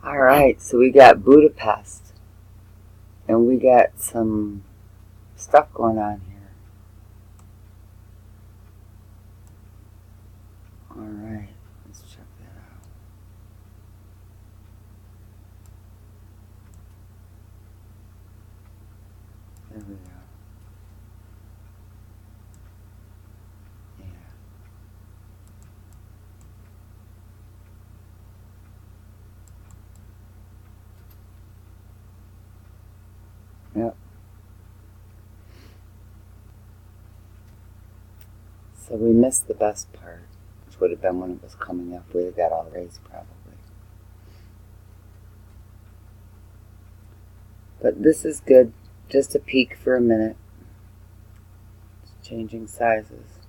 Alright, so we got Budapest. And we got some stuff going on here. Alright, let's check that out. There we go. Yeah. Yep. So we missed the best part, which would have been when it was coming up. We'd have got all raised probably. But this is good. Just a peek for a minute. It's changing sizes.